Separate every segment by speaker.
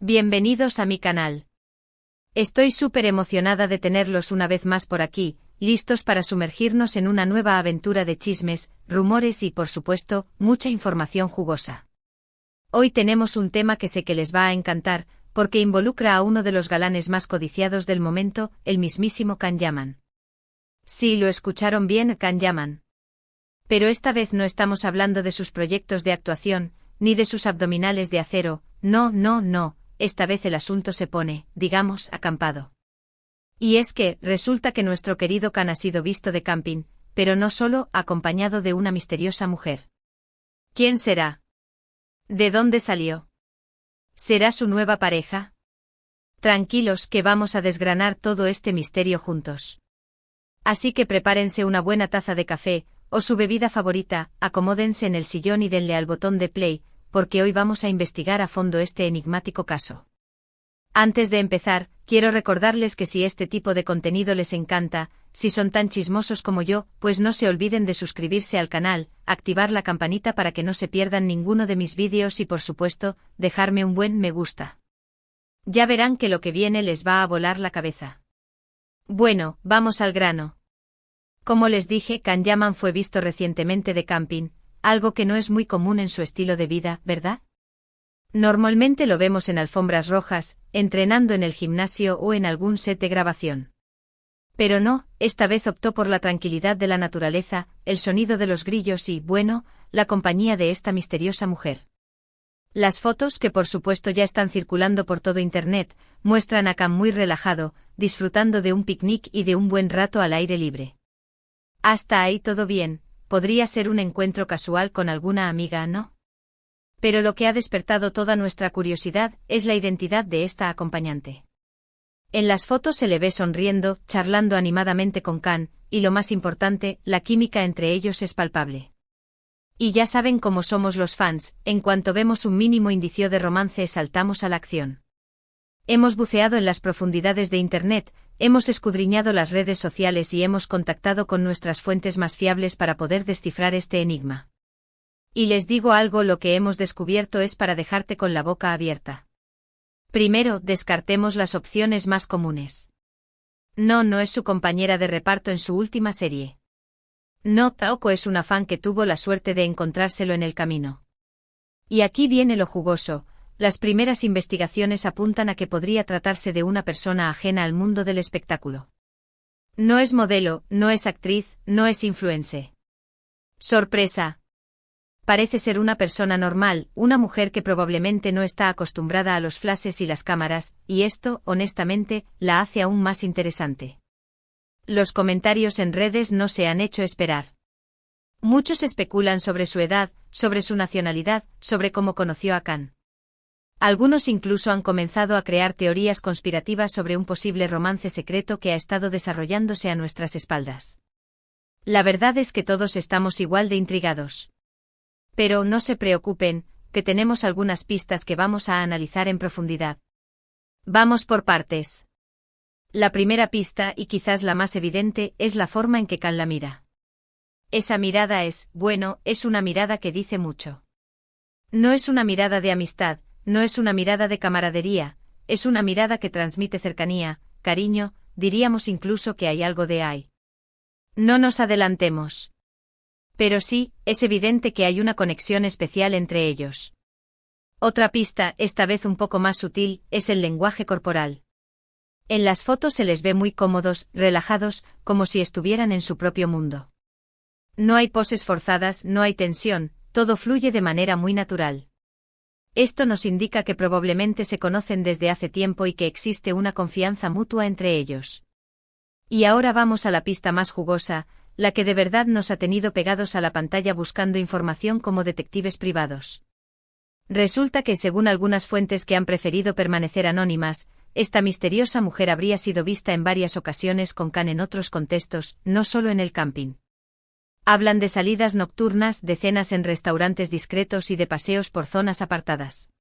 Speaker 1: Bienvenidos a mi canal. Estoy súper emocionada de tenerlos una vez más por aquí, listos para sumergirnos en una nueva aventura de chismes, rumores y, por supuesto, mucha información jugosa. Hoy tenemos un tema que sé que les va a encantar, porque involucra a uno de los galanes más codiciados del momento, el mismísimo Can Yaman. Sí, lo escucharon bien, Can Yaman. Pero esta vez no estamos hablando de sus proyectos de actuación, ni de sus abdominales de acero, no. Esta vez el asunto se pone, digamos, acampado. Y es que, resulta que nuestro querido Can ha sido visto de camping, pero no solo, acompañado de una misteriosa mujer. ¿Quién será? ¿De dónde salió? ¿Será su nueva pareja? Tranquilos que vamos a desgranar todo este misterio juntos. Así que prepárense una buena taza de café, o su bebida favorita, acomódense en el sillón y denle al botón de play, porque hoy vamos a investigar a fondo este enigmático caso. Antes de empezar, quiero recordarles que si este tipo de contenido les encanta, si son tan chismosos como yo, pues no se olviden de suscribirse al canal, activar la campanita para que no se pierdan ninguno de mis vídeos y por supuesto, dejarme un buen me gusta. Ya verán que lo que viene les va a volar la cabeza. Bueno, vamos al grano. Como les dije, Can Yaman fue visto recientemente de camping, algo que no es muy común en su estilo de vida, ¿verdad? Normalmente lo vemos en alfombras rojas, entrenando en el gimnasio o en algún set de grabación. Pero no, esta vez optó por la tranquilidad de la naturaleza, el sonido de los grillos y, bueno, la compañía de esta misteriosa mujer. Las fotos, que por supuesto ya están circulando por todo internet, muestran a Can muy relajado, disfrutando de un picnic y de un buen rato al aire libre. Hasta ahí todo bien, podría ser un encuentro casual con alguna amiga, ¿no? Pero lo que ha despertado toda nuestra curiosidad es la identidad de esta acompañante. En las fotos se le ve sonriendo, charlando animadamente con Can, y lo más importante, la química entre ellos es palpable. Y ya saben cómo somos los fans, en cuanto vemos un mínimo indicio de romance saltamos a la acción. Hemos buceado en las profundidades de Internet, hemos escudriñado las redes sociales y hemos contactado con nuestras fuentes más fiables para poder descifrar este enigma. Y les digo algo, lo que hemos descubierto es para dejarte con la boca abierta. Primero, descartemos las opciones más comunes. No es su compañera de reparto en su última serie. No, Taoko es una fan que tuvo la suerte de encontrárselo en el camino. Y aquí viene lo jugoso. Las primeras investigaciones apuntan a que podría tratarse de una persona ajena al mundo del espectáculo. No es modelo, no es actriz, no es influencer. ¡Sorpresa! Parece ser una persona normal, una mujer que probablemente no está acostumbrada a los flashes y las cámaras, y esto, honestamente, la hace aún más interesante. Los comentarios en redes no se han hecho esperar. Muchos especulan sobre su edad, sobre su nacionalidad, sobre cómo conoció a Can. Algunos incluso han comenzado a crear teorías conspirativas sobre un posible romance secreto que ha estado desarrollándose a nuestras espaldas. La verdad es que todos estamos igual de intrigados. Pero no se preocupen, que tenemos algunas pistas que vamos a analizar en profundidad. Vamos por partes. La primera pista, y quizás la más evidente, es la forma en que Can la mira. Esa mirada es una mirada que dice mucho. No es una mirada de amistad, no es una mirada de camaradería, es una mirada que transmite cercanía, cariño, diríamos incluso que hay algo de ahí. No nos adelantemos. Pero sí, es evidente que hay una conexión especial entre ellos. Otra pista, esta vez un poco más sutil, es el lenguaje corporal. En las fotos se les ve muy cómodos, relajados, como si estuvieran en su propio mundo. No hay poses forzadas, no hay tensión, todo fluye de manera muy natural. Esto nos indica que probablemente se conocen desde hace tiempo y que existe una confianza mutua entre ellos. Y ahora vamos a la pista más jugosa, la que de verdad nos ha tenido pegados a la pantalla buscando información como detectives privados. Resulta que según algunas fuentes que han preferido permanecer anónimas, esta misteriosa mujer habría sido vista en varias ocasiones con Can en otros contextos, no solo en el camping. Hablan de salidas nocturnas, de cenas en restaurantes discretos y de paseos por zonas apartadas.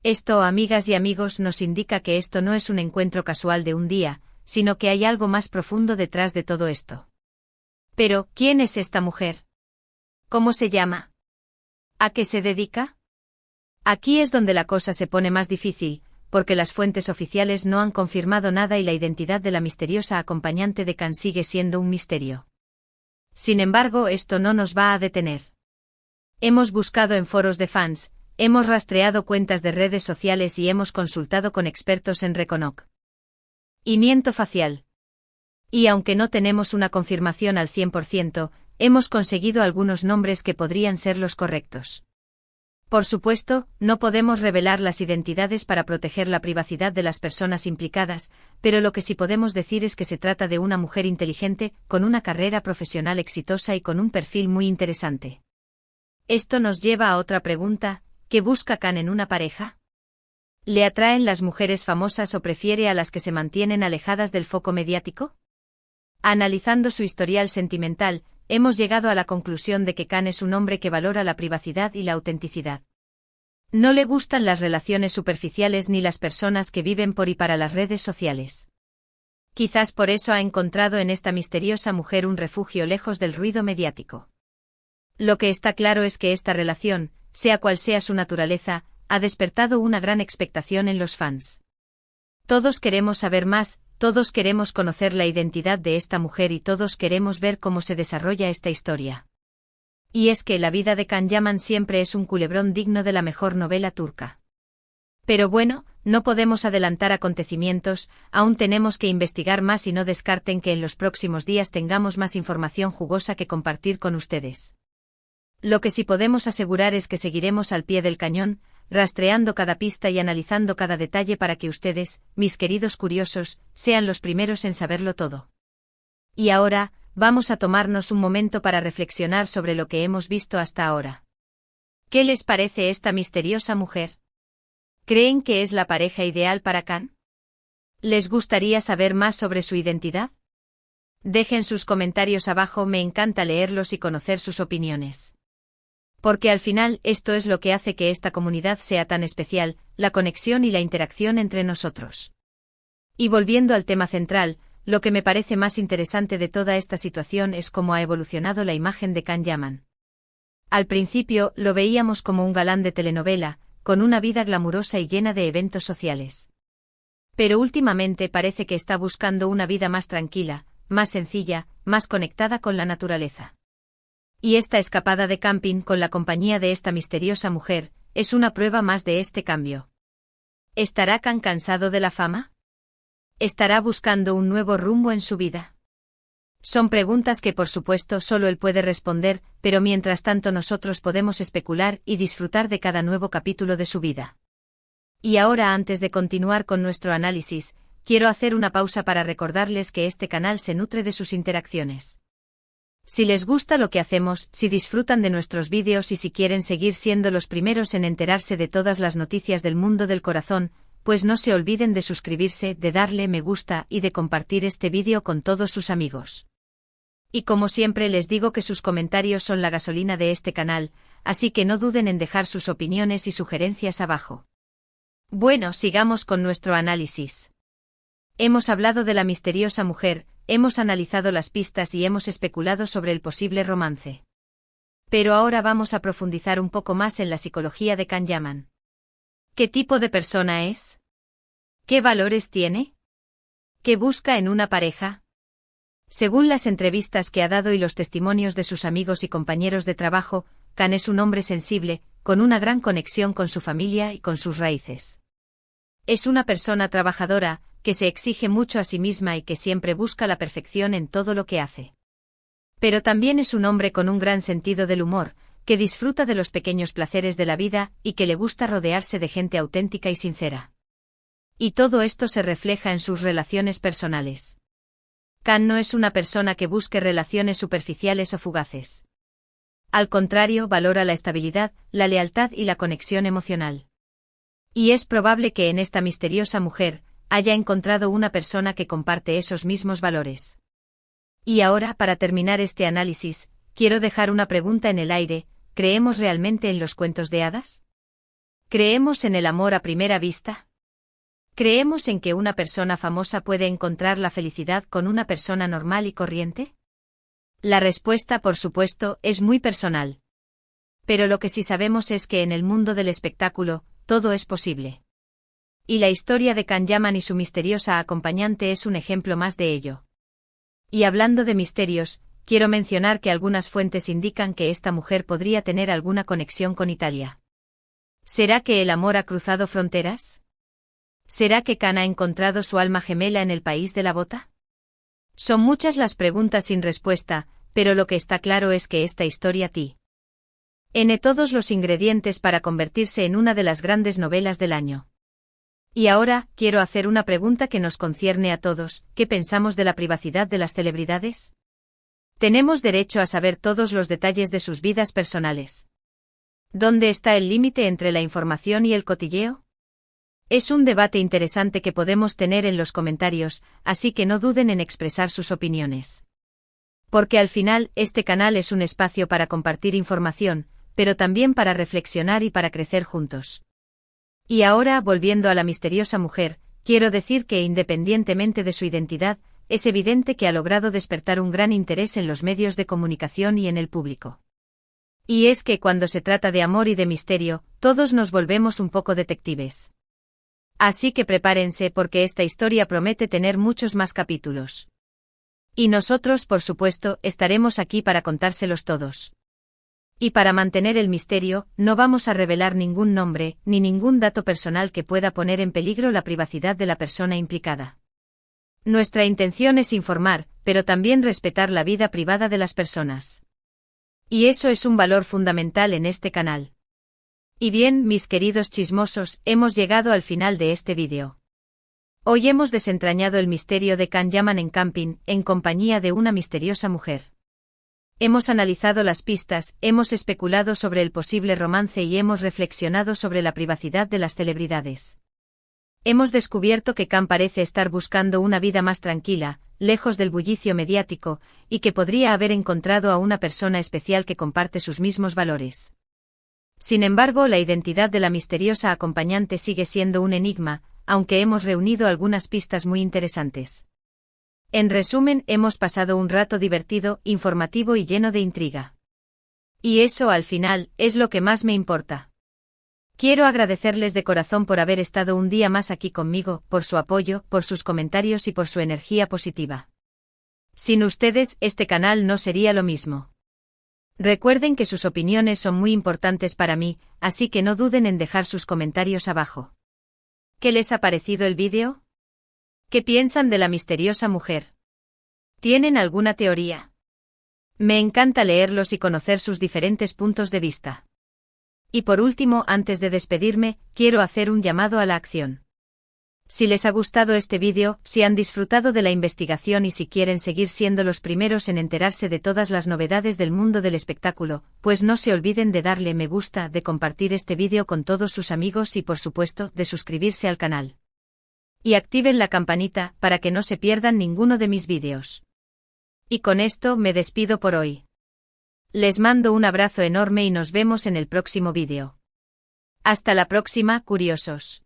Speaker 1: Esto, amigas y amigos, nos indica que esto no es un encuentro casual de un día, sino que hay algo más profundo detrás de todo esto. Pero, ¿quién es esta mujer? ¿Cómo se llama? ¿A qué se dedica? Aquí es donde la cosa se pone más difícil, porque las fuentes oficiales no han confirmado nada y la identidad de la misteriosa acompañante de Khan sigue siendo un misterio. Sin embargo, esto no nos va a detener. Hemos buscado en foros de fans, hemos rastreado cuentas de redes sociales y hemos consultado con expertos en reconocimiento facial. Y aunque no tenemos una confirmación al 100%, hemos conseguido algunos nombres que podrían ser los correctos. Por supuesto, no podemos revelar las identidades para proteger la privacidad de las personas implicadas, pero lo que sí podemos decir es que se trata de una mujer inteligente, con una carrera profesional exitosa y con un perfil muy interesante. Esto nos lleva a otra pregunta: ¿qué busca Khan en una pareja? ¿Le atraen las mujeres famosas o prefiere a las que se mantienen alejadas del foco mediático? Analizando su historial sentimental, hemos llegado a la conclusión de que Khan es un hombre que valora la privacidad y la autenticidad. No le gustan las relaciones superficiales ni las personas que viven por y para las redes sociales. Quizás por eso ha encontrado en esta misteriosa mujer un refugio lejos del ruido mediático. Lo que está claro es que esta relación, sea cual sea su naturaleza, ha despertado una gran expectación en los fans. Todos queremos saber más, todos queremos conocer la identidad de esta mujer y todos queremos ver cómo se desarrolla esta historia. Y es que la vida de Can Yaman siempre es un culebrón digno de la mejor novela turca. Pero bueno, no podemos adelantar acontecimientos, aún tenemos que investigar más y no descarten que en los próximos días tengamos más información jugosa que compartir con ustedes. Lo que sí podemos asegurar es que seguiremos al pie del cañón, rastreando cada pista y analizando cada detalle para que ustedes, mis queridos curiosos, sean los primeros en saberlo todo. Y ahora, vamos a tomarnos un momento para reflexionar sobre lo que hemos visto hasta ahora. ¿Qué les parece esta misteriosa mujer? ¿Creen que es la pareja ideal para Khan? ¿Les gustaría saber más sobre su identidad? Dejen sus comentarios abajo, me encanta leerlos y conocer sus opiniones. Porque al final esto es lo que hace que esta comunidad sea tan especial, la conexión y la interacción entre nosotros. Y volviendo al tema central, lo que me parece más interesante de toda esta situación es cómo ha evolucionado la imagen de Can Yaman. Al principio lo veíamos como un galán de telenovela, con una vida glamurosa y llena de eventos sociales. Pero últimamente parece que está buscando una vida más tranquila, más sencilla, más conectada con la naturaleza. Y esta escapada de camping con la compañía de esta misteriosa mujer, es una prueba más de este cambio. ¿Estará Khan cansado de la fama? ¿Estará buscando un nuevo rumbo en su vida? Son preguntas que por supuesto solo él puede responder, pero mientras tanto nosotros podemos especular y disfrutar de cada nuevo capítulo de su vida. Y ahora, antes de continuar con nuestro análisis, quiero hacer una pausa para recordarles que este canal se nutre de sus interacciones. Si les gusta lo que hacemos, si disfrutan de nuestros vídeos y si quieren seguir siendo los primeros en enterarse de todas las noticias del mundo del corazón, pues no se olviden de suscribirse, de darle me gusta y de compartir este vídeo con todos sus amigos. Y como siempre les digo que sus comentarios son la gasolina de este canal, así que no duden en dejar sus opiniones y sugerencias abajo. Bueno, sigamos con nuestro análisis. Hemos hablado de la misteriosa mujer, hemos analizado las pistas y hemos especulado sobre el posible romance. Pero ahora vamos a profundizar un poco más en la psicología de Can Yaman. ¿Qué tipo de persona es? ¿Qué valores tiene? ¿Qué busca en una pareja? Según las entrevistas que ha dado y los testimonios de sus amigos y compañeros de trabajo, Khan es un hombre sensible, con una gran conexión con su familia y con sus raíces. Es una persona trabajadora, que se exige mucho a sí misma y que siempre busca la perfección en todo lo que hace. Pero también es un hombre con un gran sentido del humor, que disfruta de los pequeños placeres de la vida y que le gusta rodearse de gente auténtica y sincera. Y todo esto se refleja en sus relaciones personales. Khan no es una persona que busque relaciones superficiales o fugaces. Al contrario, valora la estabilidad, la lealtad y la conexión emocional. Y es probable que en esta misteriosa mujer haya encontrado una persona que comparte esos mismos valores. Y ahora, para terminar este análisis, quiero dejar una pregunta en el aire: ¿creemos realmente en los cuentos de hadas? ¿Creemos en el amor a primera vista? ¿Creemos en que una persona famosa puede encontrar la felicidad con una persona normal y corriente? La respuesta, por supuesto, es muy personal. Pero lo que sí sabemos es que en el mundo del espectáculo, todo es posible. Y la historia de Can Yaman y su misteriosa acompañante es un ejemplo más de ello. Y hablando de misterios, quiero mencionar que algunas fuentes indican que esta mujer podría tener alguna conexión con Italia. ¿Será que el amor ha cruzado fronteras? ¿Será que Can ha encontrado su alma gemela en el país de la bota? Son muchas las preguntas sin respuesta, pero lo que está claro es que esta historia tiene todos los ingredientes para convertirse en una de las grandes novelas del año. Y ahora, quiero hacer una pregunta que nos concierne a todos: ¿qué pensamos de la privacidad de las celebridades? ¿Tenemos derecho a saber todos los detalles de sus vidas personales? ¿Dónde está el límite entre la información y el cotilleo? Es un debate interesante que podemos tener en los comentarios, así que no duden en expresar sus opiniones. Porque al final, este canal es un espacio para compartir información, pero también para reflexionar y para crecer juntos. Y ahora, volviendo a la misteriosa mujer, quiero decir que independientemente de su identidad, es evidente que ha logrado despertar un gran interés en los medios de comunicación y en el público. Y es que cuando se trata de amor y de misterio, todos nos volvemos un poco detectives. Así que prepárense porque esta historia promete tener muchos más capítulos. Y nosotros, por supuesto, estaremos aquí para contárselos todos. Y para mantener el misterio, no vamos a revelar ningún nombre, ni ningún dato personal que pueda poner en peligro la privacidad de la persona implicada. Nuestra intención es informar, pero también respetar la vida privada de las personas. Y eso es un valor fundamental en este canal. Y bien, mis queridos chismosos, hemos llegado al final de este vídeo. Hoy hemos desentrañado el misterio de Can Yaman en camping, en compañía de una misteriosa mujer. Hemos analizado las pistas, hemos especulado sobre el posible romance y hemos reflexionado sobre la privacidad de las celebridades. Hemos descubierto que Can parece estar buscando una vida más tranquila, lejos del bullicio mediático, y que podría haber encontrado a una persona especial que comparte sus mismos valores. Sin embargo, la identidad de la misteriosa acompañante sigue siendo un enigma, aunque hemos reunido algunas pistas muy interesantes. En resumen, hemos pasado un rato divertido, informativo y lleno de intriga. Y eso, al final, es lo que más me importa. Quiero agradecerles de corazón por haber estado un día más aquí conmigo, por su apoyo, por sus comentarios y por su energía positiva. Sin ustedes, este canal no sería lo mismo. Recuerden que sus opiniones son muy importantes para mí, así que no duden en dejar sus comentarios abajo. ¿Qué les ha parecido el vídeo? ¿Qué piensan de la misteriosa mujer? ¿Tienen alguna teoría? Me encanta leerlos y conocer sus diferentes puntos de vista. Y por último, antes de despedirme, quiero hacer un llamado a la acción. Si les ha gustado este vídeo, si han disfrutado de la investigación y si quieren seguir siendo los primeros en enterarse de todas las novedades del mundo del espectáculo, pues no se olviden de darle me gusta, de compartir este vídeo con todos sus amigos y por supuesto, de suscribirse al canal. Y activen la campanita, para que no se pierdan ninguno de mis vídeos. Y con esto me despido por hoy. Les mando un abrazo enorme y nos vemos en el próximo vídeo. Hasta la próxima, curiosos.